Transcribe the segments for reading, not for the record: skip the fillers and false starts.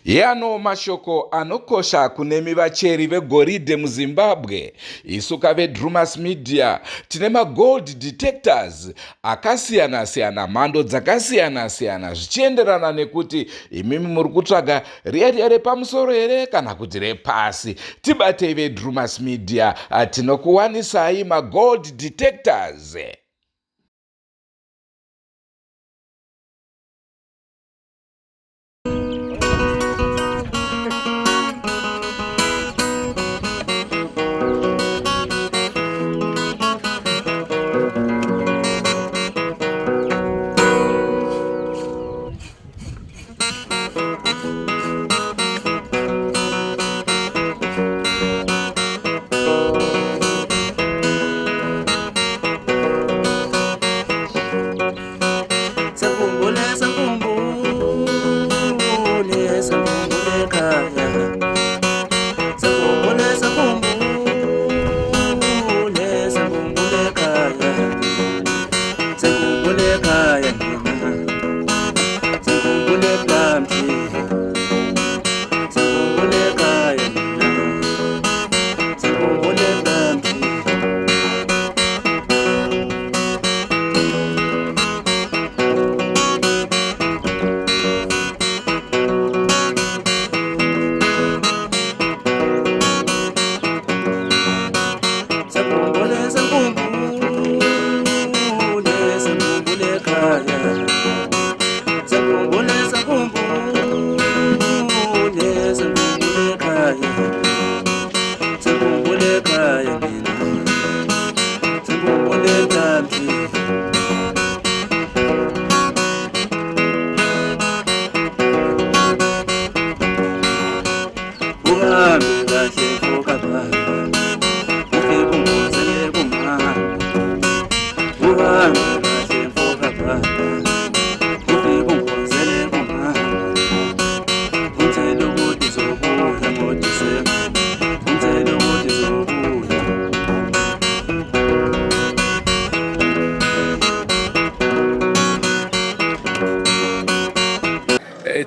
Yano mashoko anokosha kunemi vacheri vegoridhe muZimbabwe. Isu kave Drewmas Media tine magold detectors akasiyana-siyana, mhando dzakasiyana-siyana zvichienderana nekuti imimi muri kutsvaga riya repamusoro here kana kuti repasi. Tibatei veDrewmas Media tinokuwanisai magold detectors.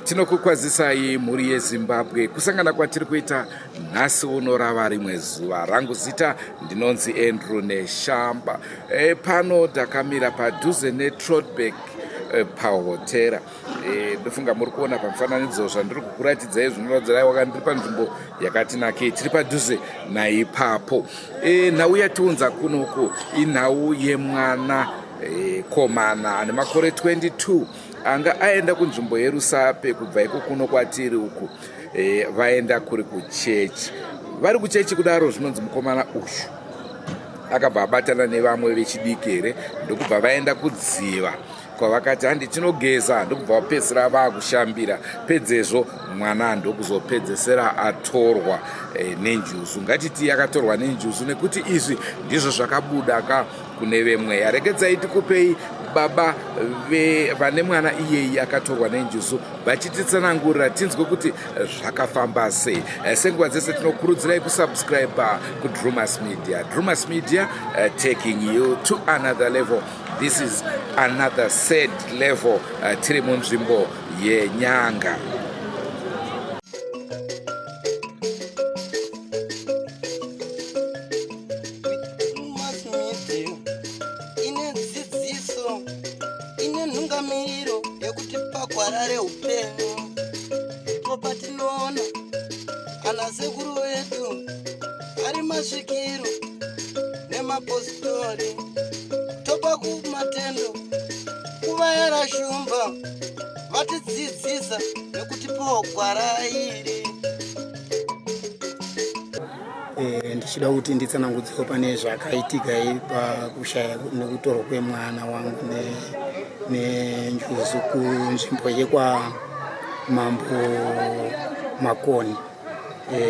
Tinokukwazisai muri yeZimbabwe kusangana kwatiri kuita nhasi uno rava rimwe zuva. Rangu zita ndinonzi Andrew Neshamba. Pano ndakamira padhuze neTrotbeck pahotera. Ndofunga muri kuona pamufananidzo zvandiri kukuratidzai zvinoratidza wakandiri panzvimbo yakati nakei, tiri padhuze naipapo. Nhau yatiunza kunoku inhau yemwana komana ane makore 22 anga aenda kunzvimbo yeRusape kubva iko kuno kwatiri uku. Vaenda kuri kuchechi. Vari kuchechi kudaro zvinonzi mukomana uyu akabva abatana nevamwe vechidiki here, ndokubva vaenda kudziva kwavakati handi tinogeza, ndokubva vapedzisira vakushambira. Pedzezvo mwana ndokuzopedzesera atorwa nenjuzu. Ngatiti akatorwa nenjuzu nekuti izvi ndizvo zvakabuda kune vemwe. Aregedzai tikupei baba vane mwana iyeyi akatorwa nenjuzu vachititsanangurira tinzwe kuti zvakafamba sei. Senguva dzese tinokurudzirai kusubscribe kuDrewmas Media. Drewmas Media taking you to another level. This is another sad level. Tiri munzvimbo yenyanga. Anasekuru wetu ari masvikiro nemapositori topa kumatendo kuva yarashumba vatidzidzisa nekutipawo gwara iri. Ndichida kuti nditsanangudziko pane zvakaitika pakushaya nekutorwa kwemwana wangu nenjuzu kunzvimbo yekwa mambo Makoni.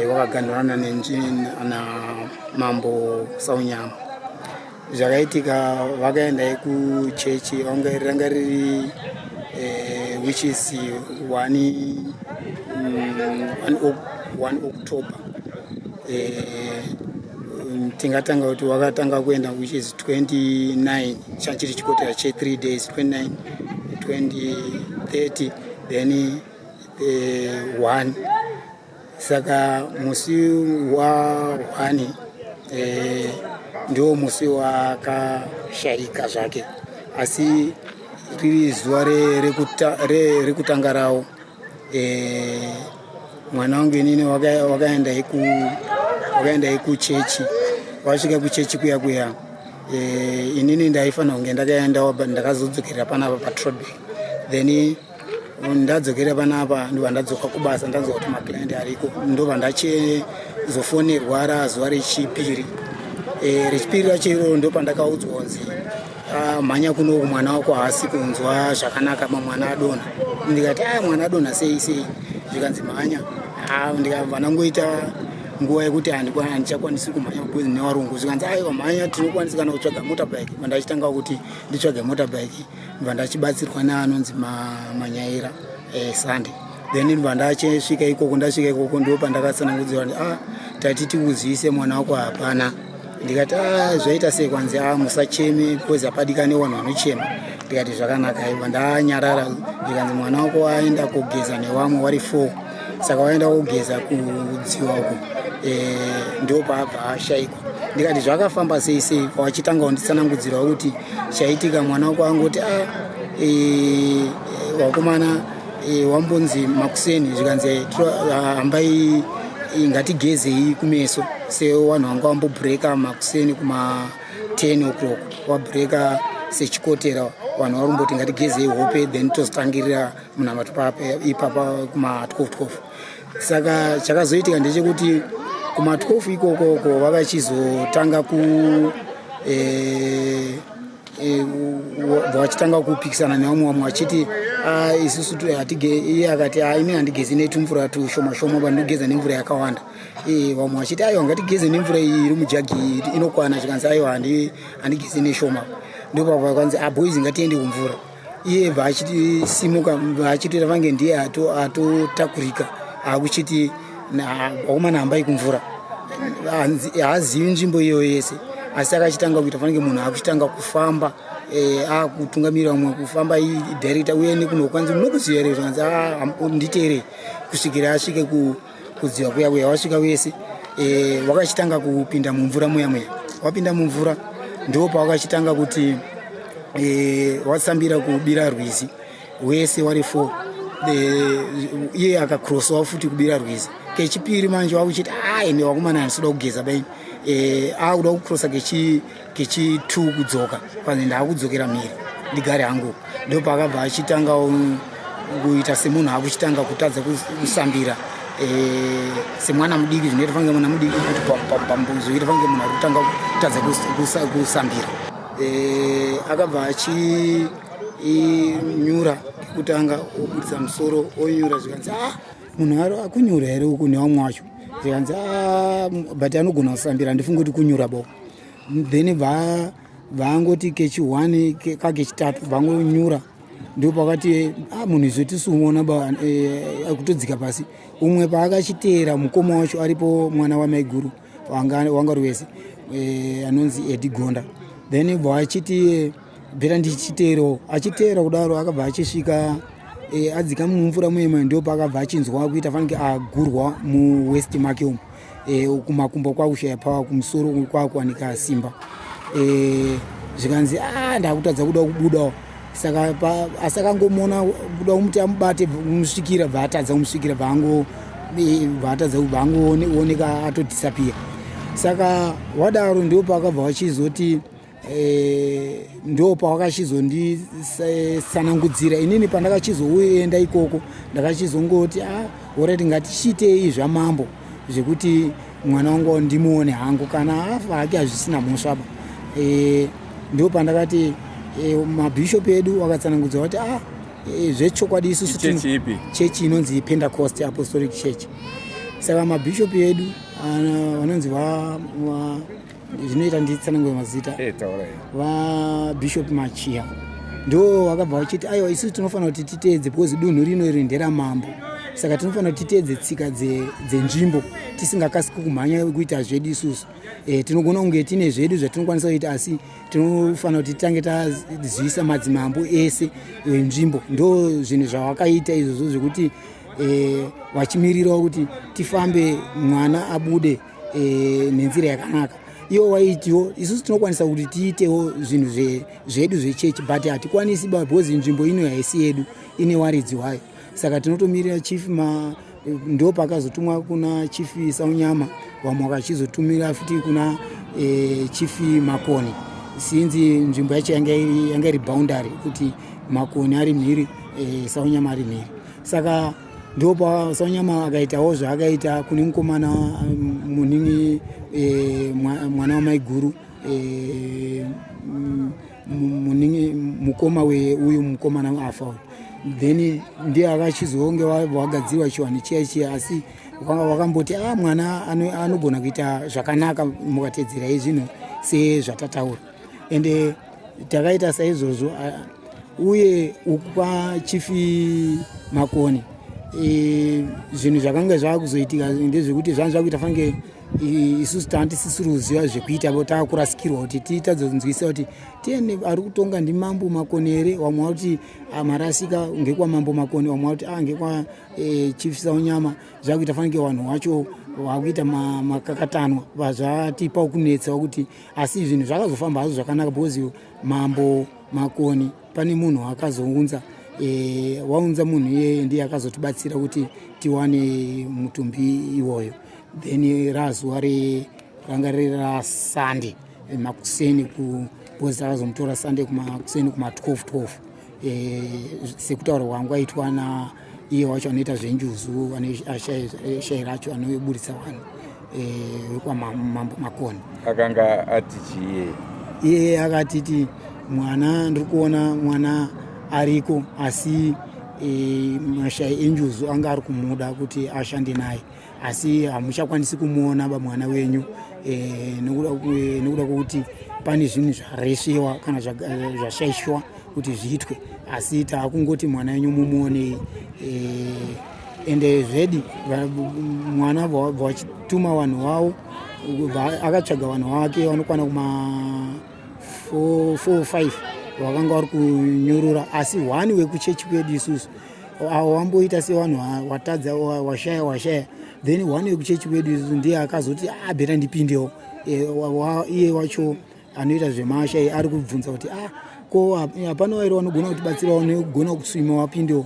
Wakagandurana na mambo Saunyama. Zvakaitika vakaenda kuchechi ranga riri which is 1 October. Tingatanga kuti wakatanga kuenda which is 29 chachiri chikotera che 3 days 29 20 30 then 1 saka musi wa 1 ndio musi wakashayika zvake asi riri zuva rekutanga rawo mwana wangu inini wakaenda kuchechi wasvika kuchechi kuya inini ndaifanira kunge ndakaendawo ndakazodzokerera panapa patrolback then ndadzokera panapa ndobva ndadzoka kubasa ndanzwa kuti maclient ariko ndobva ndachizofonerwa razuva rechipiri racho iroro ndo pandakaudzwa kunzi mhanya kuno mwana wako haasi kunzwa zvakanaka mwana adonha ndikati mwana adonha sei zvikanzi mhanya ndikabva ndangoita nguva yekuti handichakwanisi kumhanya because nevarungu zvikanzi aiwa mhanya tinokwanisa kana kutsvaga motorbike ndachitanga kuti nditsvage motorbike ndobva ndachibatsirwa neanonzi manyaira Sunday then ndobva ndachasvika ikoko ndo pandakatsanangudzirwa kuti tati tikuziise mwana wako hapana ndikati zvaita sei kwanzi musacheme because apadikane vanhu vanochema ndikati zvakanaka ibva ndanyarara ndikanzi mwana wako aenda kugeza nevamwe wari 4 saka waenda kugeza kudziwa uko ndopabva ashayikwa ndikati zvakafamba sei wachitanga kunditsanangudzira kuti chaitika mwana wako angoti wakomana wambonzi makuseni zvikanzi hambai ngatigezei kumeso sevanhu vanga vambobhureka makuseni kuma 10 o'clock wabhureka sechikotera vanhu varumboti ngatigezei hope then tozotangirira munamato ipapa kuma 12 saka chakazoitika ndechekuti kuma 12 ikokoko vakachizotanga vachitanga kupikisana nevamwe vachiti isusu iye akati imi handigezi netumvura tushoma vanogeza nemvura yakawanda vamwe vachiti aiwa ngatigeze nemvura iyi iri mujagi inokwana zvikanzi aiwa handigezi neshoma ndopabva kwanzi boys ngatiende kumvura iye bva achitisimuka achitoita vange ndiye atotakurika akuchiti wakomana hambai kumvura haazivi nzvimbo iyo yese asi akachitanga kuita fanike munhu akuchitanga kufamba akutungamirira vamwe kufamba idirector uye nekunokwanzi munokuziva here zvikanzi nditere kusvikira asvike kudziva kuya wasvika wese wakachitanga kupinda mumvura muya wapinda mumvura ndopa wakachitanga kuti wasambira kubira rwizi wese wari 4 iye akakrosawo futi kubira rwizi kechipiri manje wakuchiti ene wakomana handisida kugeza bai akuda kukrosa kechi2 kudzoka kwanzi ndaakudzokera mhiri ndigare hangu ndopa akabva achitanga kuita semunhu akuchitanga kutadza kusambira semwana mudiki zvinoita fange mwana mudiki kuti pambuzoita fange munhu arikutanga kutadza kusambira akabva achinyura kekutanga obudisa musoro onyura zvikanzi munhu akunyura here uku nevamwe wacho zvikanzi but anogona kusambira ndifunga kuti kunyura bo then vaangoti kechi1 kakechitatu vangonyura ndipo pakati munhu izvo tisumuona akutodzika pasi umwe paakachiteera mukoma wacho aripo mwana wamaiguru wanga ruwese anonzi edigonda then vachiti bhera ndichiteerawo achiteera kudaro akabva achisvika adzika mumvura muema ndo pakabva achinzwa kuita fanike agurwa muwest make umu kumakumbo kwakushaya pawa kumusoro kwakuwanika simba zvikanzi ndakutadza kuda kubudawo saka asakangomona kuda kumuti amubate umusvikira bvaatadza kumusvikira bvaatadza bvaangooneka atodisapia saka wadaro ndo pakabva wachizoti ndo pawakachizondisanangudzira inini pandakachizoenda ikoko ndakachizongoti orati ngatichitei zvamambo zvekuti mwana wangu ndimuone hangu kana afa hake hazvisina mhosvaba ndo pandakati mabhishop edu wakatsanangudza kuti zvechokwadi isusu chechi inonzi Pentecost Apostolic Church saka mabhishop edu vanonzi zvinoita nditsanangwe mazita vabhishop Machia ndo vakabva vachiti aiwa isusu tinofanira kuti titeedze because dunhu rino iri nderamambo saka tinofanira kuti titeedze tsika dzenzvimbo tisingakasiki kumhanya kuita zvedu isusu tinogona kunge tine zvedu zvatinokwanisa kuita asi tinofanira kuti titange tazivisa madzimambo ese enzvimbo ndo zvinhu zvawakaita izvozvo zvekuti vachimirirawo kuti tifambe mwana abude nenzira yakanaka. Iwo waitiwo isusu tinokwanisa kuti tiitewo zvinhu zvedu zvechechi but hatikwanisi because nzvimbo ino haisi yedu, ine waridzi wayo. Saka tinotomirira chief ndo pakazotumwa kuna chief Saunyama, vamwe vakachizotumira futi kuna chief Makoni, sinzi nzvimbo yacho yanga iri boundary kuti Makoni ari mhiri, Saunyama ari mhiri. Saka ndo pa Saunyama akaitawo zvaakaita kune mukomana muningi mwana wamaiguru, muningi mukoma uyu mukomana afa. Then ndiye akachizonge wagadzirwa chiwani chiya asi wakamboti mwana anogona kuita zvakanaka mukatedzera izvino sezvatataura. Ende takaita saizvozvo uye ukupa chifi Makoni zvinhu zvakanga zvaakuzoitika ndezvekuti zvanzi zvakuita fange isusu tantisisiri kuziva zvekuita, takurasikirwa kuti titadzonzwisa kuti tiende ari kutonga ndimambo Makoni here, vamwe kuti marasika ngekwa mambo Makoni, vamwe kuti ngekwa chief Saunyama. Zvakuita fange vanhu vacho vakuita makakatanwa vazvatipa kunetsa kuti asi zvinhu zvakazofamba hazvo zvakanaka because mambo Makoni pane munhu akazounza waunza munhu iye ndiye akazotibatsira kuti tiwane mutumbi iwoyo. Then razuva ranga riri raSunday makuseni because akazomutora Sunday kumakuseni kuma12 sekutaura Wangu aitwa na iye wacho anoita zvenjuzu shai racho anoburitsa vanhu wekwa mambo Makoni. Akanga ati chiye iye akatiti mwana ndiri kuona mwana ariko asi mashai enjuzu anga ari kumuda kuti ashande naye asi hamuchakwanisi kumuona mwana wenyu nekuda kwokuti pane zvinhu zvareshewa kana zvashaishwa kuti zviitwe, asi taakungoti mwana wenyu mumuonei. Ende zvedi mwana vachituma vanhu vavo, akatsvaga vanhu vake vanokwana kuma 4-5 vakanga vari kunyorora, asi 1 wekuchechi kwedu isusu wamboita sevanhu watadza washaya. Then 1 wekuchechi kwedu isusu ndiye akazoti bhera ndipindewo. Iye wacho anoita zvemashai ari kubvunza kuti ko hapana vairi vanogona kutibatsira, vanogona kuswima wapindewo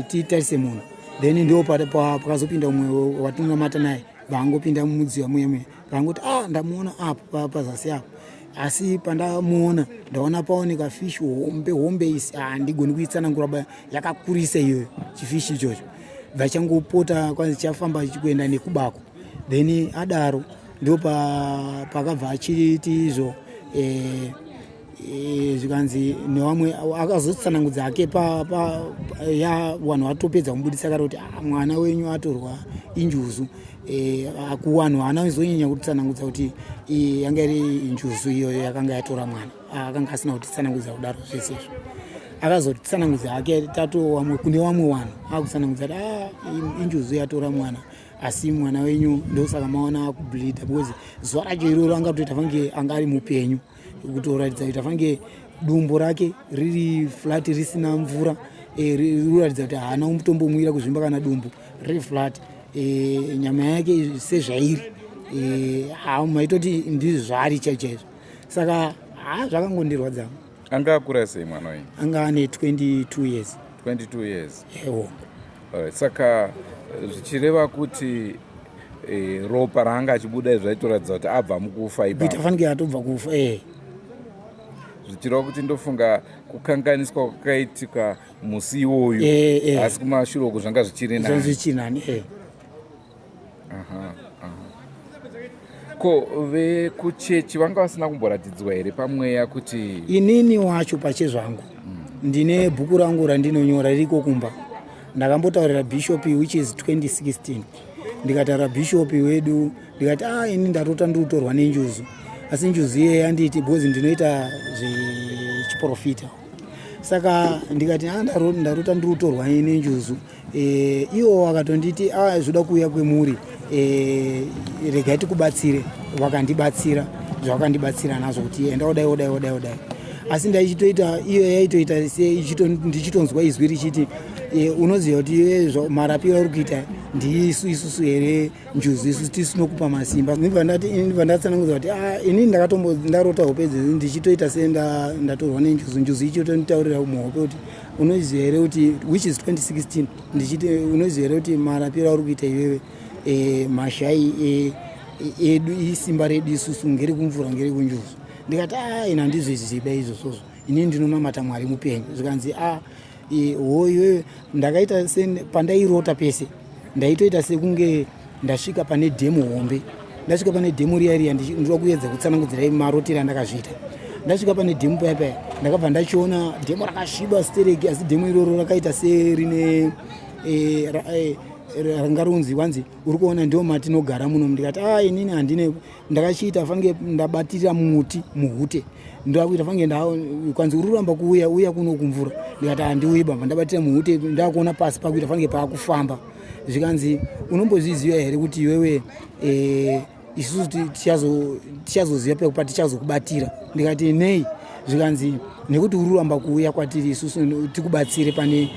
titarise munhu. Then ndio pakazopinda umwe watinonamata naye, vangopinda mumudziwa muye vangoti ndamuona apo pazasi apo, asi pandamuona ndaona paoneka fish hombe isi handigoni kuitsanangura yakakurisa iyoyo chifishi ichocho, vachangopota kwanzi chafamba chikuenda nekubako. Then adaro ndio pakabva achiti izvo zvikanzi nevamwe akazotsanangudza ake vanhu vatopedza kumubudisa kare kuti mwana wenyu atorwa injuzu. Kuvanhu haana kuzonyanya kutsanangudza kuti yanga iri injuzu iyoyo yakanga yatora mwana, akanga asina kutitsanangudza kudaro zvese izvo. Akazotitsanangudza ake kune vamwe vanhu akutsanangudza kuti injuzu yatora mwana, asi mwana wenyu ndosaka maona kubleeda because zuva racho iroro angatoita fange anga ari mupenyu, kutoratidza kuti afange dumbu rake riri flat risina mvura, rinoratidza kuti haana mutombomwira kuzvimba kana dumbu riri flat, nyama yake sezvairi maitoti ndizvo zvaari chaizvo. Saka zvakangondirwadza. Anga akura sei mwana wenyu? Anga ane 22 years. 22 years. Ewo. Saka zvichireva kuti ropa raanga achibuda zvaitoratidza kuti abva mukufa ipapo. Afanike atobva kufa. Zvichireva kuti ndofunga kukanganiswa kwakaitika musi iwoyu, asi kumashure uku zvanga zvichiri nani. Ko vekuchechi vanga vasina kumboratidzwa here pamweya kuti inini wacho pachezvangu ndine bhuku rangu randinonyora riko kumba, ndakambotaurira bishop which is 2016, ndikataura bishop wedu ndikati ini ndarota ndiutorwa nenjuzu, asi njuzu iye yanditi because ndinoita zvechiprofita. Saka ndikati ndarota ndiutorwa nenjuzu. Iwo vakatonditi zvoda kuuya kwemuri, regai tikubatsire. Vakandibatsira zvavakandibatsira nazvo kuti enda odai. asi ndaichitoita iyo yaitoita ndichitonzwa izwi richiti unoziva kuti marapiro ari kuita isusu here njuzu isusu tisinokupa masimba. Ndibva ndatsanangudza kuti inini ndakarota hope idzi ndichitoita se ndatorwa nenjuzu ichitonditaurira muhope kuti unoziva here kuti which is 2016 unoziva here kuti marapiro ari kuita iwewe mashai edu isimba redu isusu ngeri kumvura ngeri kunjuzu. Ndikati ina ndizviziba izvozvozvo inini ndinonamata Mwari mupenyu. Zvikanzi hoyo ndakaita pandairota pese ndaitoita sekunge ndasvika pane dhemu hombe. Ndasvika pane dhemu riya ndinoda kuedza kutsanangudzirai marotero andakazviita. Ndasvika pane dhemu paya ndakabva ndachiona dhemu rakasviba stereki, asi dhemu iroro rakaita serine rangarunzi wanzi uri kuona ndio matinogara muno. Ndikati inini handine ndakachiita fange ndabatirira muti muhute ndakuita fange kwanzi uri kuramba uya kuno kumvura. Ndikati handiuyi baba ndabatira muhute ndakuona pasi pakuita fange paakufamba. Zvikanzi unombozviziva here kuti iwewe isusu tichazoziva pekupa tichazokubatira. Ndikati nei. Zvikanzi nekuti uri kuramba kuuya kwatiri isusu tikubatsire pane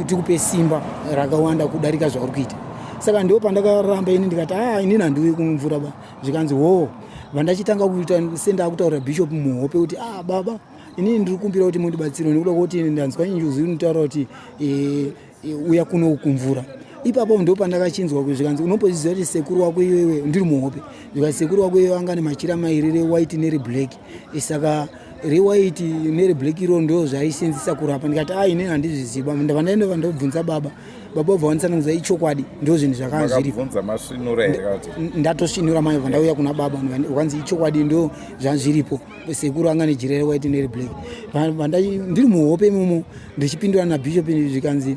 tikupe simba rakawanda kudarika zvauri kuita. Saka ndio pandakaramba ini ndikati inini handiuyi kumvura ba. Zvikanzi vandachitanga kuita sendakutaurira bishop muhope kuti baba inini ndiri kumbira kuti mundibatsire nekuda kuti ndanzwa njuzu inotaura kuti uya kuno kumvura. Ipapo ndo pandakachinzwa kuti zvikanzi unombozviziva kuti sekuru wako iwewe ndiri muhope. Zvikanzi sekuru wako iwewe anga nemachira mairi rewhite neriblack. Saka rewhite neriblack iro ndo zvaisenzesa kurapa. Ndikati inini handizviziba. Ndaenda vandobvunza baba baba obva wanditsanangudza ichokwadi ndo zvinhu zvakazviripo. Ndatosvinura mai vandauya kuna baba ukanzi ichokwadi ndo zvazviripo. Sekuru anga nejira rewhite neriblack. Ndiri muhope imomo ndichipindura nabishop zvikanzi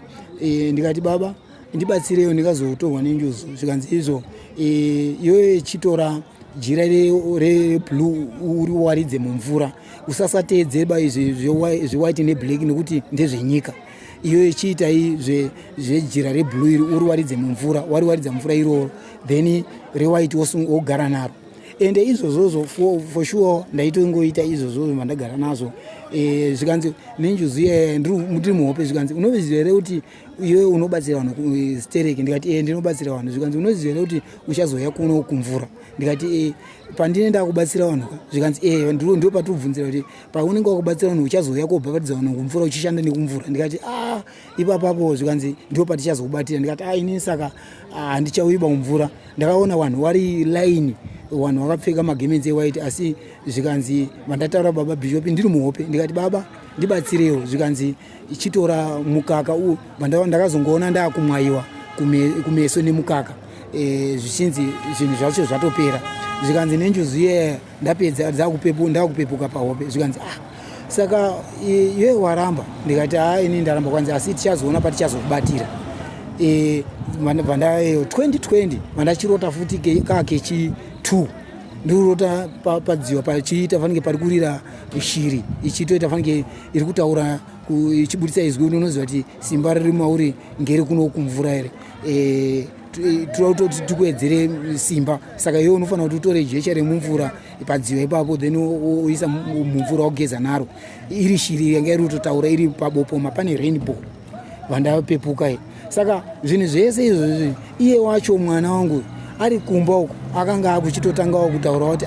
ndikati baba ndibatsireyo ndikazotorwa nenjuzu. Zvikanzi izvo iyoyo ichitora jira reblue uri waridze mumvura usasateedzeba izvi zvewhite neblack nekuti ndezvenyika. Iyoyo ichiita zvejira reblue iri uri waridze mumvura wari waridza mvura iroro then rewhite wogara naro. Ende izvozvozvo for sure ndaitongoita izvozvozvo mandagara nazvo. Zvikanzi nenjuzu ndiri muhope. Zvikanzi unoziva here kuti iwe unobatsira vanhu stereki. Ndikati ndinobatsira vanhu. Zvikanzi unoziva here kuti uchazoya kuno kumvura. Ndikati pandinenda kubatsira vanhu. Zvikanzi ndio patobvunzira kuti paunenge wakubatsira vanhu uchazoya kobhabhatidza vanhu kumvura uchishanda nekumvura. Ndikati ipapapo zvikanzi ndio patichazokubatira. Ndikati inini saka handichauyiba kumvura. Ndakaona vanhu vari line vanhu vakapfeka magemenzi ewhite asi zvikanzi vandataura baba bishop ndiri muhope. Ndikati baba ndibatsireyo. Zvikanzi ichitora mukaka ndakazongoona ndakumwayiwa kumeso nemukaka zvichinzi zvinhu zvacho zvatopera. Zvikanzi nenjuzu ndapedza ndakupepuka pahope. Zvikanzi saka iwe waramba. Ndikati inini ndaramba kwanzi asi tichazoona patichazokubatira. 2020 vandachirota futi kakechi 2 ndirota padziwa pachiita fanike pari kurira shiri ichitoita fanike iri kutaura ichibudisa izwi unoziva kuti simba riri mauri ngeri kuno kumvura here. Toti tikuedzere simba. Saka iwe unofanira kuti utore jecha remumvura padziwa ipapo then uisa mumvura wogeza naro. Iri shiri yanga iri kutotaura iri pabopoma pane rainbow vandapepuka here. Saka zvinhu zvese izvozvi iye wacho mwana wangu ari kumba uko akanga akuchitotangawo kutaura kuti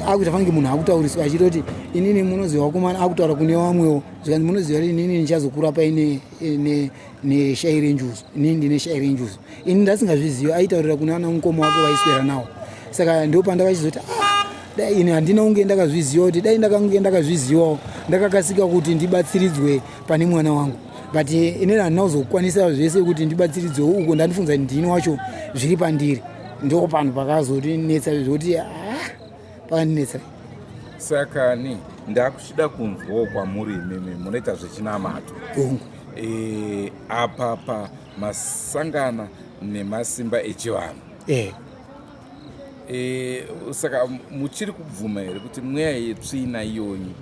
akuita fange munhu akutauriswa achitoti inini munoziva kumana akutaura kune vamwewo. Zvikanzi munoziva kuti inini ndichazokurapa neshai renjuzu. Inini ndine shai renjuzu. Ini ndasingazviziva aitaurira kuna ana mukoma wake vaiswera nawo. Saka ndio pandakachizoti dai ini handina kunge ndakazviziva kuti dai ndakange ndakazvizivawo ndakakasika kuti ndibatsiridzwe pane mwana wangu. But inini handina kuzokwanisa zvese kuti ndibatsiridzwe uko ndandifunza kuti ndini wacho zviri pandiri. Ndiko panhu pakazotinetsa zvokuti pakandinetsa. Saka ndakuchida kunzwawo kwamuri imimi munoita zvechinamato. Apa masangana nemasimba echivanhu. Saka muchiri kubvuma here kuti mweya yetsvina iyonyi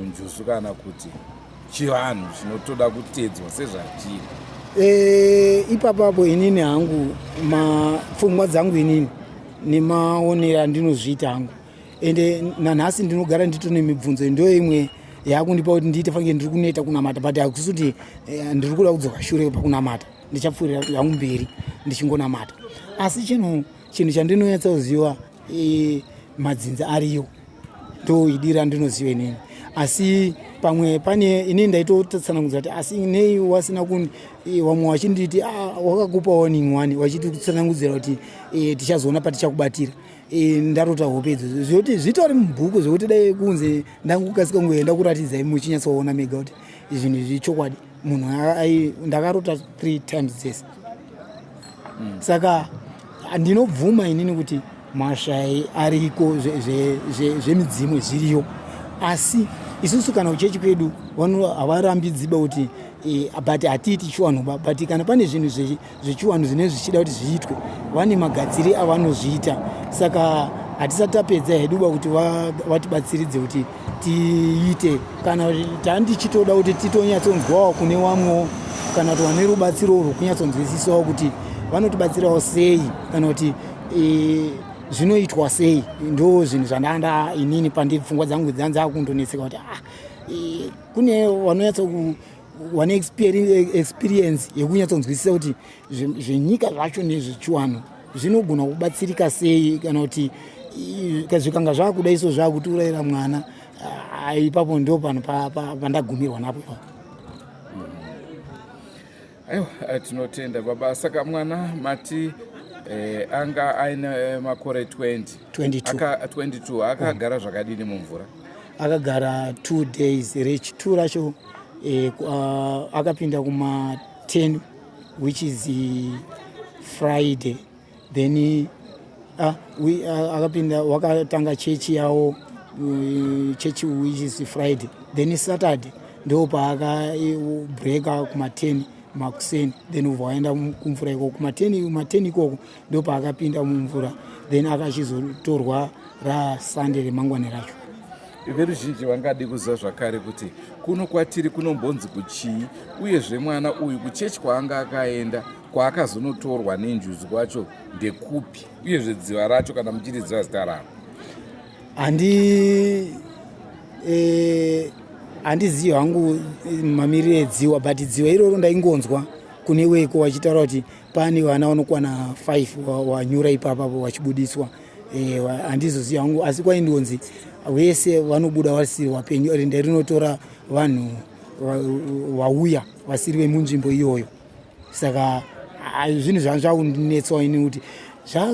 njuzu kana kuti chivanhu chinotoda kutedzwa sezvatiri. Ipapapo inini hangu pfungwa dzangu inini nemaonera ndinozviita hangu ende nanhasi ndinogara nditone mibvunzo ndo imwe yakundipa kuti ndiite fanike ndiri kuneta kunamata but hakusi kuti ndiri kuda kudzoka shure pakunamata ndichapfuurira yangu mberi ndichingonamata asi chinhu chandinonyatsa kuziva madzinza ariyo ndo idira ndinoziva inini asi pamwe pane ini ndaitotsanangudza kuti asi nei wasina kuni wamwe wachinditi wakakupa warning one wachiti kutsanangudzira kuti tichazoona patichakubatira ndarota hope idzodzo zvoti zvitori mubhuku zvokuti dai kunze ndangukasika ngoenda kuratidzai muchinyatsoona mega kuti zvinhu zvichokwadi munhu ndakarota 3 times this saka ndinobvuma inini kuti mashai ariko zvemidzimu zviriyo asi isusu kana kuchechi kwedu havarambidziba kuti but hatiiti chiwanhu but kana pane zvinhu zvechiwanhu zvinenge zvichida kuti zviitwe vane magadziri avanozviita saka hatisati tapedza heduba kuti vatibatsiridze kuti tiite kana tandichitoda kuti titonyatsonzwawo kune vamwewo kana kuti vane rubatsiro rwokunyatsonzwisisawo kuti vanotibatsirawo sei kana kuti zvinoitwa sei ndo zvinhu zvandanda inini pandipfungwa dzangu dzanzakundoneseka kuti kune vanonyatsa wane experience yekunyatsonzwisisa kuti zvenyika zvacho nezvechiwanhu zvinogona kubatsirika sei kana kuti zvikanga zvakuda iso zvakutourayira mwana ipapo ndo pano pandagumirwa napo. Aiwa tinotenda baba. Saka mwana mati anga aine makore 22 akagara zvakadini mumvura? Akagara 2 days reach 2 racho akapinda kuma 10 which is Friday, then akapinda wakatanga chechi yawo chechi which is Friday, then Saturday ndo paaka breaka kuma 10 makuseni, then uvaenda kumvura iko kuma 10 ikoko ndo paakapinda mumvura, then akachizotorwa Sunday remangwana racho. Veruzhinji vangadi kuziva zvakare kuti kuno kwatiri kunombonzi kuchii, uyezve mwana uyu kuchechi kwaanga akaenda kwaakazonotorwa nenjuzu kwacho ndekupi, uyezve dziva racho kana muchiridziva zita raro? Handizivi hangu mamiriro edziwa, but dziwa iroro ndaingonzwa kune weko wachitaura kuti pane vana vanokwana 5 wanyura ipapapo vachibudiswa. Handizoziva hangu, asi kwaindonzi vese vanobuda vasiri vapenyu, rinde rinotora vanhu vauya vasiri vemunzvimbo iyoyo. Saka zvinhu zvanga zvakundinetsawo ini kuti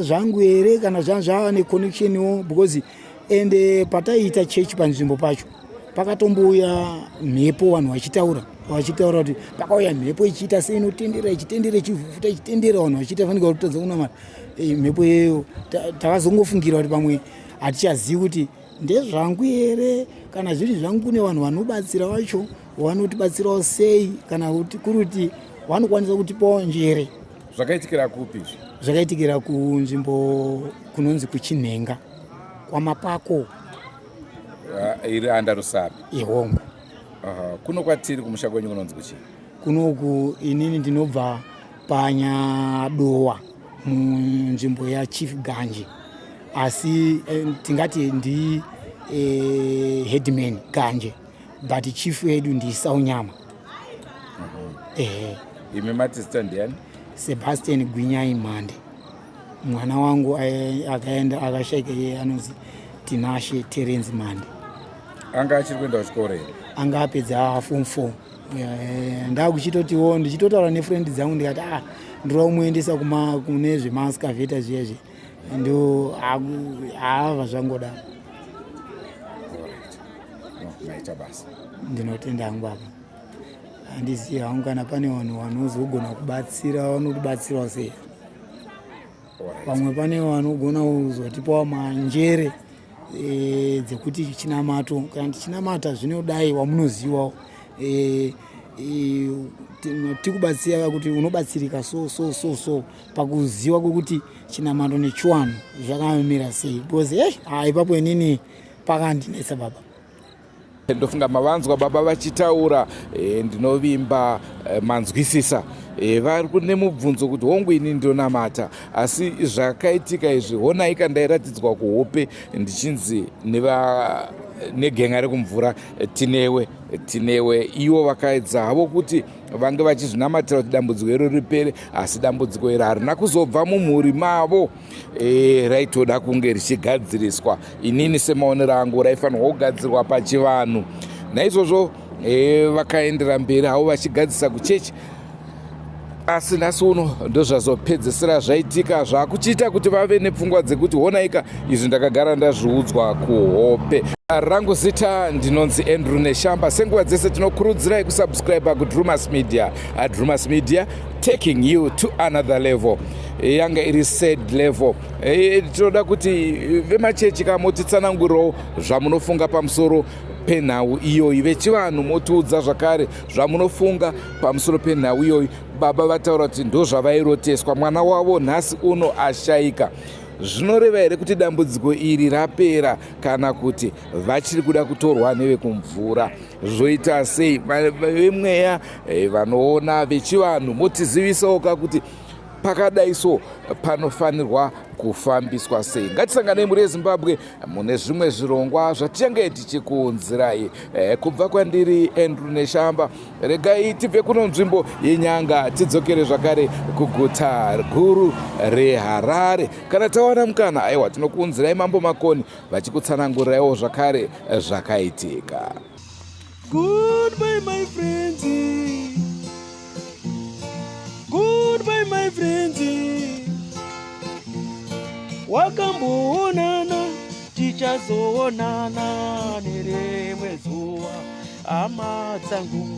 zvangu here kana zvava neconnection, because ende pataiita chechi panzvimbo pacho pakatombouya mhepo, vanhu vachitaura kuti pakauya mhepo ichiita sei, inotendera ichitendera ichivhuta ichitendera, vanhu vachiita fanika kutadza kunamata mhepo iyoyo. Takazongofungira kuti pamwe hatichazivi kuti ndezvangu here kana zviri zvangu, kune vanhu vanobatsira vacho vanotibatsirawo sei, kana kuti kuti vanokwanisa kutipawo njere. Zvakaitikira kupi? Zvakaitikira kunzvimbo kunonzi kuchinhenga kwamapako iri andarusapi ihongo. Kuno kwatiri kumusha kwenyu kunonzi kuchii? Kunoku inini ndinobva Panyadowa munzvimbo yaChief Ganji, asi tingati ndi headman Ganje, but chief wedu ndi Saunyama. Imi matista ndiani? Sebastian Gwinyai Mande. Mwana wangu akaenda akashaika yeye anonzi Tinashe Terence Mande. Anga achiri kuenda kuchikora here? Anga apedza form 4. Ndakuchitotiwo ndichitotaura nefriend dzangu ndikati ndiri kumuendesa kune zvemaskavheta zviyezve, ndo hava zvangodaro. Maita basa. Ndinotenda hangu apa. Handizivi hangu kana pane vanhu vanozogona kubatsira vanotibatsirawo sei. Pamwe pane vanogona kuzotipawo manjere dzekuti chinamato, kana tichinamata zvinodai wamunozivawo tikubatsira kuti unobatsirika so pakuziva kwekuti chinamato nechiwanhu zvakamira sei, because ipapo inini pakandinetsa baba. ndofunga mavanzwa baba vachitaura ndinovimba manzwisisa vari kune mubvunzo kuti hongu ini ndonamata asi zvakaitika izvi honaika ndairatidzwa kuhope ndichinzi negenga rekumvura tinewe ivo vakaedza havo kuti vange vachizvinamatira kuti dambudziko iro ripere asi dambudziko iro harina kuzobva mumhuri mavo raitoda kunge richigadziriswa. Inini semaonero angu raifanirwa kugadzirwa pachivanhu. Naizvozvo vakaendera mberi havo vachigadzisa kuchechi, asi nhasi uno ndozvazopedzisira zvaitika zvakuchiita kuti vave nepfungwa dzekuti honaika izvi ndakagara ndazviudzwa kuhope. Rangu zita ndinonzi Andrew Neshamba. Senguva dzese tinokurudzirai kusubscribe kuDrewmas Media. Drewmas Media taking you to another level. Yanga iri said level. Tinoda kuti vemachechi kamotitsanangurirawo zvamunofunga pamusoro penhau iyoyi, vechivanhu motiudza zvakare zvamunofunga pamusoro penhau iyoyi. Baba vataura kuti ndo zvavairoteswa, mwana wavo nhasi uno ashayika. Zvinoreva here kuti dambudziko iri rapera kana kuti vachiri kuda kutorwa nevekumvura? Zvoita sei? Vemweya vanoona vechivanhu motizivisawo kuti pakadaiso panofanirwa kufambiswa sei. Ngatisanganei muri Zimbabwe mune zvimwe zvirongwa zvatichange tichikuunzirai. Kubva kwandiri Andrew Neshamba, regai tibve kuno nzvimbo yenyanga tidzokere zvakare kuguta guru reHarare. Kana tawana mukana, aiwa, tinokuunzirai mambo makoni vachikutsanangurirawo zvakare zvakaitika. Goodbye my friends, goodbye my friends, wakamboonana tichazoonana nerimwe zuva, hama dzangu.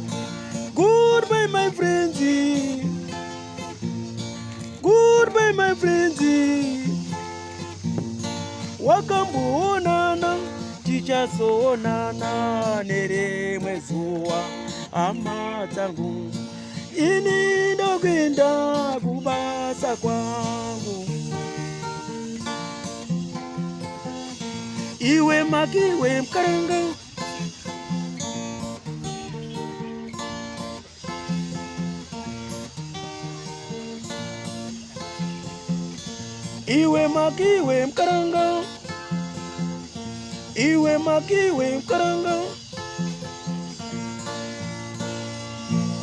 Goodbye my friends, goodbye my friends, wakamboonana tichazoonana nerimwe zuva, hama dzangu. Ini ndokwenda kubasa kwangu, iwe makiwe mkaranga, iwe makiwe mkaranga, iwe makiwe mkaranga.